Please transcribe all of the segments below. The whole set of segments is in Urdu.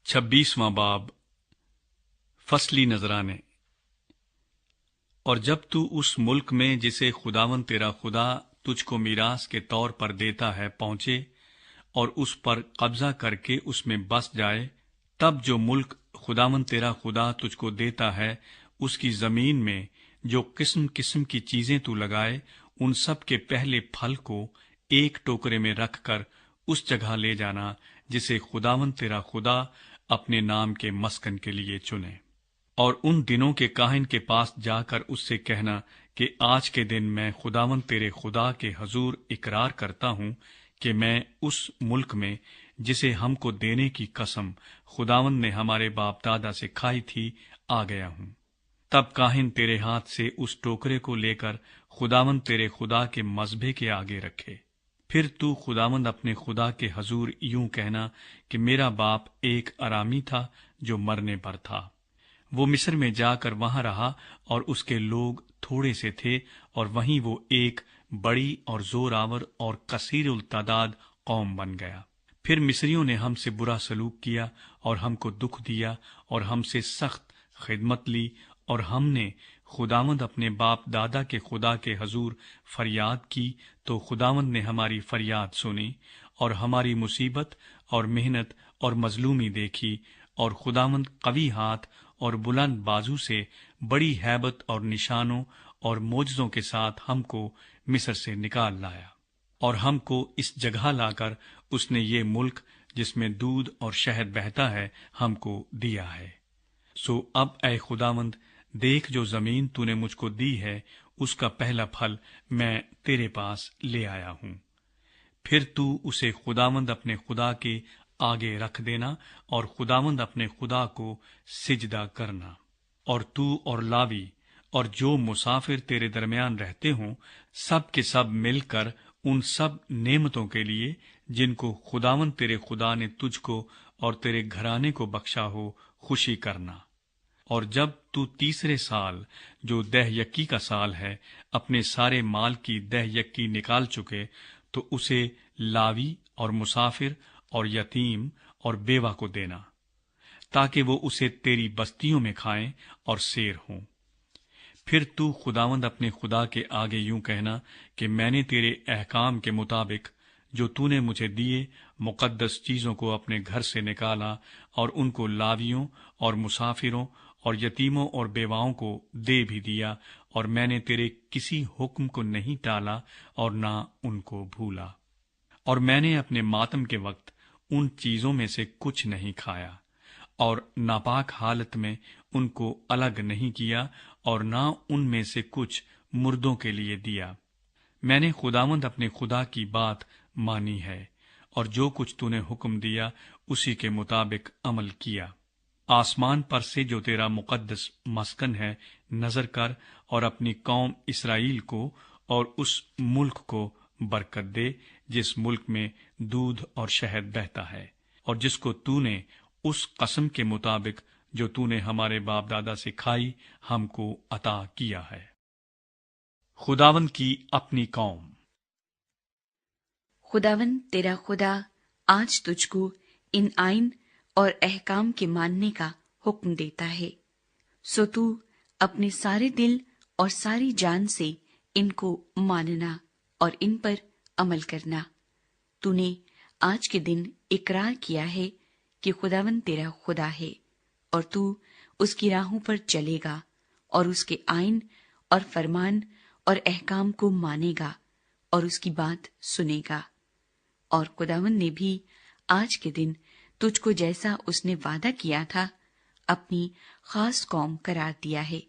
26واں باب فصلی نذرانے۔ اور جب تو اس ملک میں جسے خداوند تیرا خدا تجھ کو میراث کے طور پر دیتا ہے پہنچے اور اس پر قبضہ کر کے اس میں بس جائے، تب جو ملک خداوند تیرا خدا تجھ کو دیتا ہے اس کی زمین میں جو قسم قسم کی چیزیں تو لگائے، ان سب کے پہلے پھل کو ایک ٹوکرے میں رکھ کر اس جگہ لے جانا جسے خداوند تیرا خدا اپنے نام کے مسکن کے لیے چنے۔ اور ان دنوں کے کاہن کے پاس جا کر اس سے کہنا کہ آج کے دن میں خداوند تیرے خدا کے حضور اقرار کرتا ہوں کہ میں اس ملک میں جسے ہم کو دینے کی قسم خداوند نے ہمارے باپ دادا سے کھائی تھی آ گیا ہوں۔ تب کاہن تیرے ہاتھ سے اس ٹوکرے کو لے کر خداوند تیرے خدا کے مذبح کے آگے رکھے۔ پھر تو خداوند اپنے خدا کے حضور یوں کہنا کہ میرا باپ ایک ارامی تھا جو مرنے پر تھا۔ وہ مصر میں جا کر وہاں رہا اور اس کے لوگ تھوڑے سے تھے، اور وہیں وہ ایک بڑی اور زور آور اور کثیر التعداد قوم بن گیا۔ پھر مصریوں نے ہم سے برا سلوک کیا اور ہم کو دکھ دیا اور ہم سے سخت خدمت لی، اور ہم نے خداوند اپنے باپ دادا کے خدا کے حضور فریاد کی تو خداوند نے ہماری فریاد سنی اور ہماری مصیبت اور محنت اور مظلومی دیکھی، اور خداوند قوی ہاتھ اور بلند بازو سے بڑی ہیبت اور نشانوں اور معجزوں کے ساتھ ہم کو مصر سے نکال لایا، اور ہم کو اس جگہ لا کر اس نے یہ ملک جس میں دودھ اور شہد بہتا ہے ہم کو دیا ہے۔ سو اب اے خداوند دیکھ، جو زمین تو نے مجھ کو دی ہے اس کا پہلا پھل میں تیرے پاس لے آیا ہوں۔ پھر تو اسے خداوند اپنے خدا کے آگے رکھ دینا اور خداوند اپنے خدا کو سجدہ کرنا، اور تو اور لاوی اور جو مسافر تیرے درمیان رہتے ہوں سب کے سب مل کر ان سب نعمتوں کے لیے جن کو خداوند تیرے خدا نے تجھ کو اور تیرے گھرانے کو بخشا ہو خوشی کرنا۔ اور جب تو تیسرے سال جو دہ یکی کا سال ہے اپنے سارے مال کی دہ یکی نکال چکے تو اسے لاوی اور مسافر اور یتیم اور بیوہ کو دینا، تاکہ وہ اسے تیری بستیوں میں کھائیں اور سیر ہوں۔ پھر تو خداوند اپنے خدا کے آگے یوں کہنا کہ میں نے تیرے احکام کے مطابق جو تو نے مجھے دیے مقدس چیزوں کو اپنے گھر سے نکالا، اور ان کو لاویوں اور مسافروں اور یتیموں اور بیواؤں کو دے بھی دیا، اور میں نے تیرے کسی حکم کو نہیں ٹالا اور نہ ان کو بھولا۔ اور میں نے اپنے ماتم کے وقت ان چیزوں میں سے کچھ نہیں کھایا، اور ناپاک حالت میں ان کو الگ نہیں کیا، اور نہ ان میں سے کچھ مردوں کے لیے دیا۔ میں نے خداوند اپنے خدا کی بات مانی ہے، اور جو کچھ تو نے حکم دیا اسی کے مطابق عمل کیا۔ آسمان پر سے جو تیرا مقدس مسکن ہے نظر کر، اور اپنی قوم اسرائیل کو اور اس ملک کو برکت دے جس ملک میں دودھ اور شہد بہتا ہے، اور جس کو تو نے اس قسم کے مطابق جو تو نے ہمارے باپ دادا سے کھائی ہم کو عطا کیا ہے۔ خداوند کی اپنی قوم۔ خداوند تیرا خدا آج تجھ کو ان آئین اور احکام کے ماننے کا حکم دیتا ہے، سو تو اپنے سارے دل اور ساری جان سے ان کو ماننا اور ان پر عمل کرنا۔ تو نے آج کے دن اقرار کیا ہے کہ خداوند تیرا خدا ہے، اور تو اس کی راہوں پر چلے گا اور اس کے آئین اور فرمان اور احکام کو مانے گا اور اس کی بات سنے گا۔ اور خداوند نے بھی آج کے دن تجھ کو جیسا اس نے وعدہ کیا تھا اپنی خاص قوم قرار دیا ہے،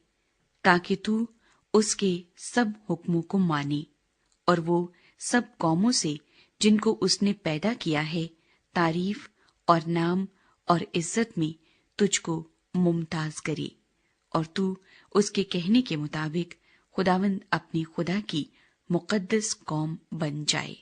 تاکہ تو اس کے سب حکموں کو مانے، اور وہ سب قوموں سے جن کو اس نے پیدا کیا ہے تعریف اور نام اور عزت میں تجھ کو ممتاز کرے، اور تو اس کے کہنے کے مطابق خداوند اپنے خدا کی مقدس قوم بن جائے۔